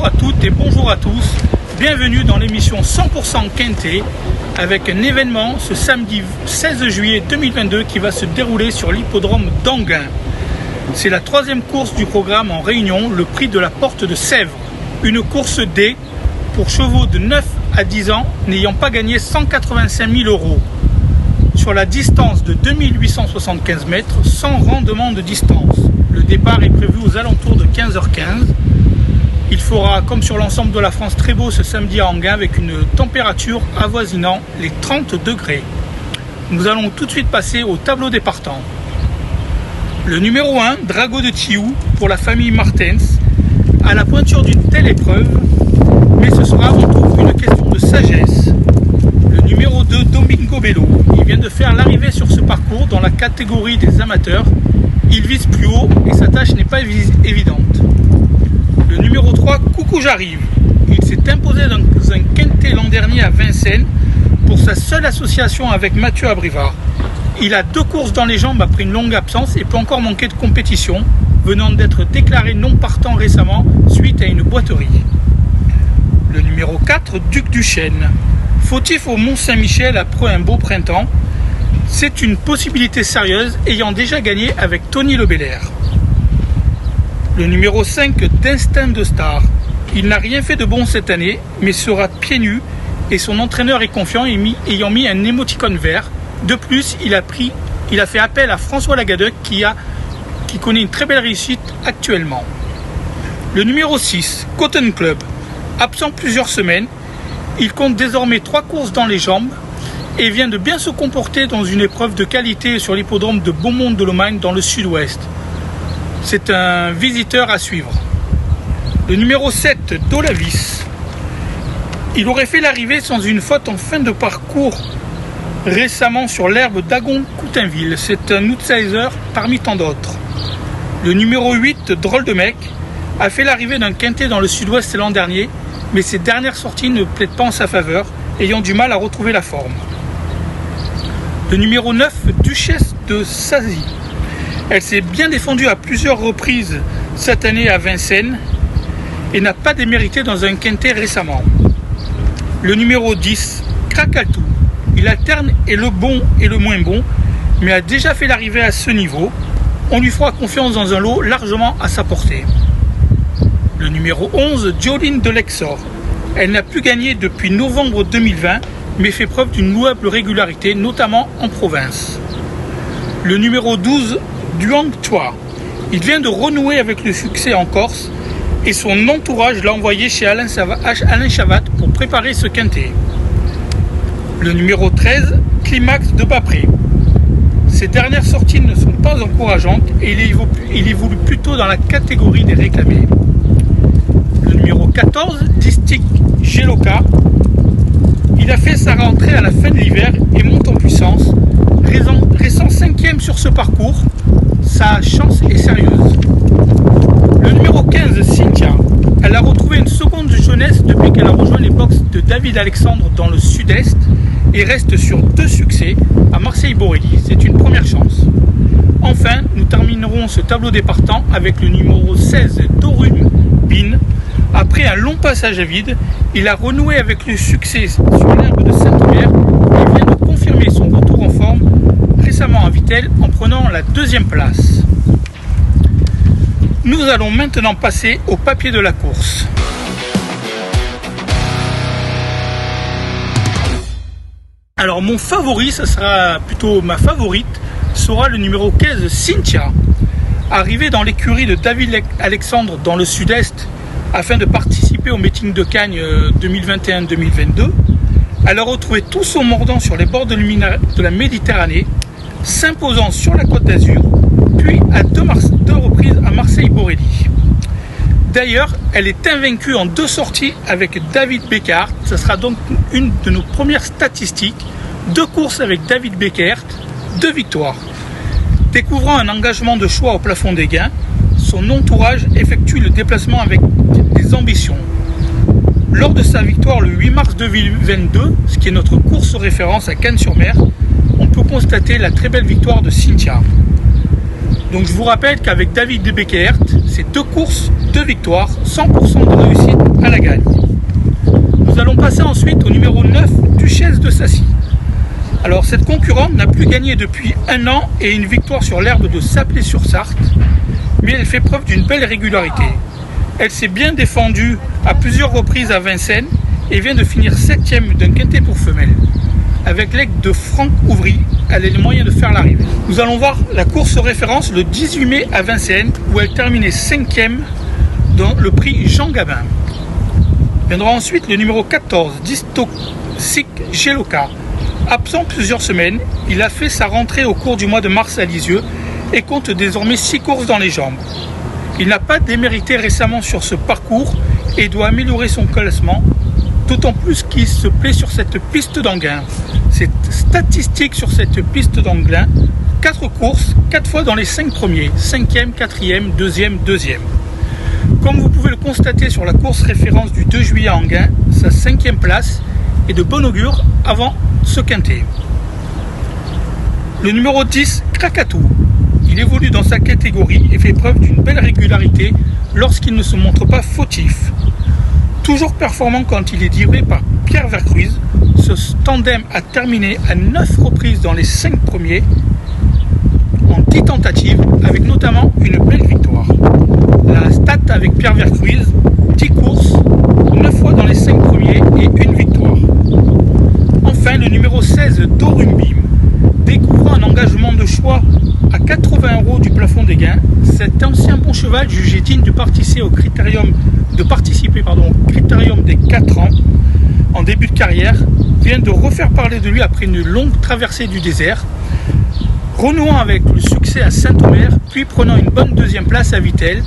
Bonjour à toutes et bonjour à tous, bienvenue dans l'émission 100% Quintet avec un événement ce samedi 16 juillet 2022 qui va se dérouler sur l'hippodrome d'Anguin. C'est la troisième course du programme en Réunion, le prix de la Porte de Sèvres. Une course D pour chevaux de 9 à 10 ans n'ayant pas gagné 185 000 € sur la distance de 2875 mètres sans rendement de distance. Le départ est prévu aux alentours de 15h15. Il fera, comme sur l'ensemble de la France, très beau ce samedi à Anguin avec une température avoisinant les 30 degrés. Nous allons tout de suite passer au tableau des partants. Le numéro 1, Drago de Thiou, pour la famille Martens, à la pointure d'une telle épreuve, mais ce sera avant tout une question de sagesse. Le numéro 2, Domingo Bello, il vient de faire l'arrivée sur ce parcours dans la catégorie des amateurs. Il vise plus haut et sa tâche n'est pas évidente. Le numéro 3, Coucou j'arrive. Il s'est imposé dans un quintet l'an dernier à Vincennes pour sa seule association avec Mathieu Abrivard. Il a 2 courses dans les jambes après une longue absence et peut encore manquer de compétition, venant d'être déclaré non partant récemment suite à une boiterie. Le numéro 4, Duc du Chêne. Fautif au Mont-Saint-Michel après un beau printemps, c'est une possibilité sérieuse ayant déjà gagné avec Tony Lebelair. Le numéro 5, d'Instinct de Star. Il n'a rien fait de bon cette année, mais sera pieds nus et son entraîneur est confiant ayant mis un émoticône vert. De plus, il a fait appel à François Lagadec qui connaît une très belle réussite actuellement. Le numéro 6, Cotton Club. Absent plusieurs semaines, il compte désormais 3 courses dans les jambes et vient de bien se comporter dans une épreuve de qualité sur l'hippodrome de Beaumont-de-Lomagne dans le sud-ouest. C'est un visiteur à suivre. Le numéro 7, Dolavis. Il aurait fait l'arrivée sans une faute en fin de parcours récemment sur l'herbe d'Agon-Coutainville. C'est un outsider parmi tant d'autres. Le numéro 8, Drôle de mec, a fait l'arrivée d'un quintet dans le sud-ouest l'an dernier, mais ses dernières sorties ne plaident pas en sa faveur, ayant du mal à retrouver la forme. Le numéro 9, Duchesse de Sazy. Elle s'est bien défendue à plusieurs reprises cette année à Vincennes et n'a pas démérité dans un quintet récemment. Le numéro 10, Krakatou. Il alterne et le bon et le moins bon, mais a déjà fait l'arrivée à ce niveau. On lui fera confiance dans un lot largement à sa portée. Le numéro 11, Jolene de Lexor. Elle n'a plus gagné depuis novembre 2020, mais fait preuve d'une louable régularité, notamment en province. Le numéro 12, Duang Chua. Il vient de renouer avec le succès en Corse et son entourage l'a envoyé chez Alain Chavat pour préparer ce quintet. Le numéro 13, Climax de Bapré. Ses dernières sorties ne sont pas encourageantes et il évolue plutôt dans la catégorie des réclamés. Le numéro 14, Distic Geloka. Il a fait sa rentrée à la fin de l'hiver et monte en puissance. Restant 5e sur ce parcours, sa chance est sérieuse. Le numéro 15, Cynthia. Elle a retrouvé une seconde jeunesse depuis qu'elle a rejoint les box de David Alexandre dans le sud-est et reste sur 2 succès à Marseille-Borelli. C'est une première chance. Enfin, nous terminerons ce tableau des partants avec le numéro 16, Dorum Bin. Après un long passage à vide, il a renoué avec le succès sur l'herbe de Saint-Omer et vient de confirmer son retour en forme récemment à Vittel en prenant la 2e place. Nous allons maintenant passer au papier de la course. Alors mon favori, ça sera plutôt ma favorite, sera le numéro 15, Cynthia. Arrivée dans l'écurie de David Alexandre dans le sud-est afin de participer au meeting de Cagnes 2021-2022, elle a retrouvé tout son mordant sur les bords de la Méditerranée, s'imposant sur la Côte d'Azur, puis à 2 reprises à Marseille-Borelli. D'ailleurs, elle est invaincue en 2 sorties avec David Beckert. Ce sera donc une de nos premières statistiques. 2 courses avec David Beckert, 2 victoires. Découvrant un engagement de choix au plafond des gains, son entourage effectue le déplacement avec des ambitions. Lors de sa victoire le 8 mars 2022, ce qui est notre course référence à Cannes-sur-Mer, on peut constater la très belle victoire de Cynthia. Donc je vous rappelle qu'avec David de Becquerert, c'est 2 courses, 2 victoires, 100% de réussite à la gagne. Nous allons passer ensuite au numéro 9, Duchesse de Sacy. Alors cette concurrente n'a plus gagné depuis 1 an et une victoire sur l'herbe de Saplé-sur-Sarthe, mais elle fait preuve d'une belle régularité. Elle s'est bien défendue à plusieurs reprises à Vincennes et vient de finir 7e d'un quintet pour femelles. Avec l'aide de Franck Ouvry, elle a les moyens de faire l'arrivée. Nous allons voir la course référence le 18 mai à Vincennes où elle terminait 5e dans le prix Jean Gabin. Viendra ensuite le numéro 14, Distoxic Geloka. Absent plusieurs semaines, il a fait sa rentrée au cours du mois de mars à Lisieux et compte désormais 6 courses dans les jambes. Il n'a pas démérité récemment sur ce parcours et doit améliorer son classement, d'autant plus qu'il se plaît sur cette piste d'Anguin. C'est statistique sur cette piste d'Anguin, 4 courses, 4 fois dans les 5 premiers, 5e, 4e, 2e, 2e. Comme vous pouvez le constater sur la course référence du 2 juillet à Anguin, sa 5e place est de bon augure avant ce quintet. Le numéro 10, Krakatou. Il évolue dans sa catégorie et fait preuve d'une belle régularité lorsqu'il ne se montre pas fautif. Toujours performant quand il est livré par Pierre Vercruise, ce tandem a terminé à 9 reprises dans les 5 premiers en 10 tentatives avec notamment une belle victoire. La stat avec Pierre Vercruise, 10 courses, 9 fois dans les 5 premiers et une victoire. Enfin, le numéro 16, Dorumbim, découvrant un engagement de choix à 80 € du plafond des gains, cet ancien bon cheval jugé digne de participer au critérium des 4 ans en début de carrière vient de refaire parler de lui après une longue traversée du désert, renouant avec le succès à Saint-Omer, puis prenant une bonne 2e place à Vittel,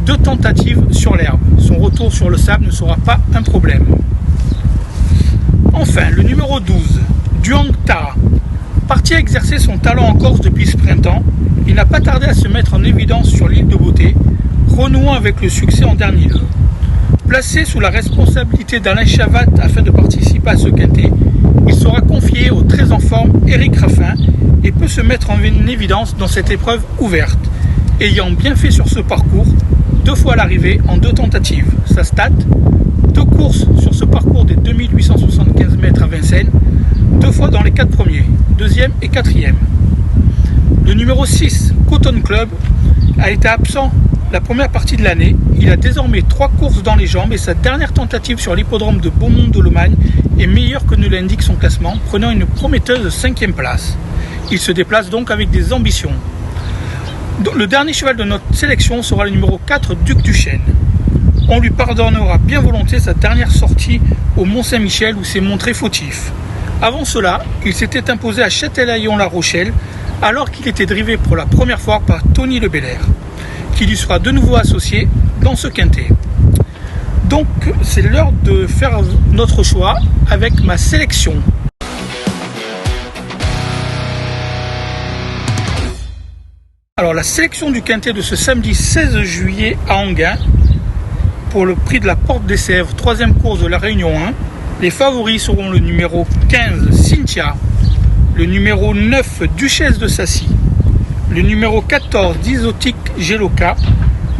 2 tentatives sur l'herbe. Son retour sur le sable ne sera pas un problème. Enfin, le numéro 12, Duang Ta. Parti à exercer son talent en Corse depuis ce printemps, il n'a pas tardé à se mettre en évidence sur l'île de Beauté, renouant avec le succès en dernier lieu. Placé sous la responsabilité d'Alain Chavat afin de participer à ce quintet, il sera confié au très en forme Éric Raffin et peut se mettre en évidence dans cette épreuve ouverte, ayant bien fait sur ce parcours, 2 fois à l'arrivée en 2 tentatives. Sa stat, 2 courses sur ce parcours des 2875 mètres à Vincennes, 2 fois dans les 4 premiers, 2e et 4e. Le numéro 6, Cotton Club, a été absent la première partie de l'année. Il a désormais 3 courses dans les jambes et sa dernière tentative sur l'hippodrome de Beaumont-de-Lomagne est meilleure que ne l'indique son classement, prenant une prometteuse 5e place. Il se déplace donc avec des ambitions. Le dernier cheval de notre sélection sera le numéro 4, Duc du Chêne. On lui pardonnera bien volontiers sa dernière sortie au Mont-Saint-Michel où s'est montré fautif. Avant cela, il s'était imposé à Châtelaillon-La Rochelle alors qu'il était drivé pour la première fois par Tony Le Belair, qui lui sera de nouveau associé dans ce quintet. Donc c'est l'heure de faire notre choix avec ma sélection. Alors la sélection du quintet de ce samedi 16 juillet à Anguin pour le prix de la Porte des Sèvres, 3e course de la Réunion 1. Les favoris seront le numéro 15 Cynthia, le numéro 9 Duchesse de Sacy, le numéro 14 Distoxic Geloka,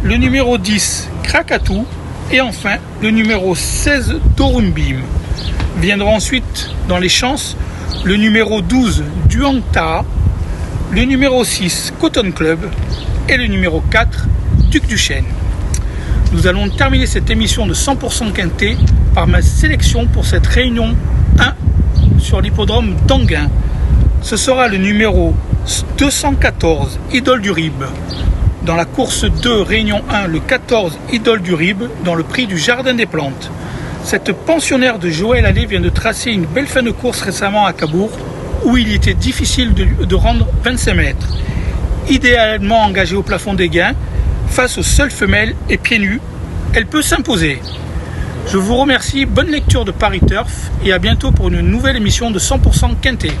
le numéro 10 Krakatou et enfin le numéro 16 Dorumbim. Viendra ensuite dans les chances le numéro 12 Duang Ta, le numéro 6 Cotton Club et le numéro 4 Duc du Chêne. Nous allons terminer cette émission de 100% quintet par ma sélection pour cette réunion 1 sur l'hippodrome d'Anguin. Ce sera le numéro 214 Idole du Rib. Dans la course 2 Réunion 1, le 14 Idole du Rib dans le prix du Jardin des Plantes. Cette pensionnaire de Joël Allais vient de tracer une belle fin de course récemment à Cabourg où il était difficile de rendre 25 mètres. Idéalement engagée au plafond des gains, face aux seules femelles et pieds nus, elle peut s'imposer. Je vous remercie, bonne lecture de Paris Turf et à bientôt pour une nouvelle émission de 100% quintet.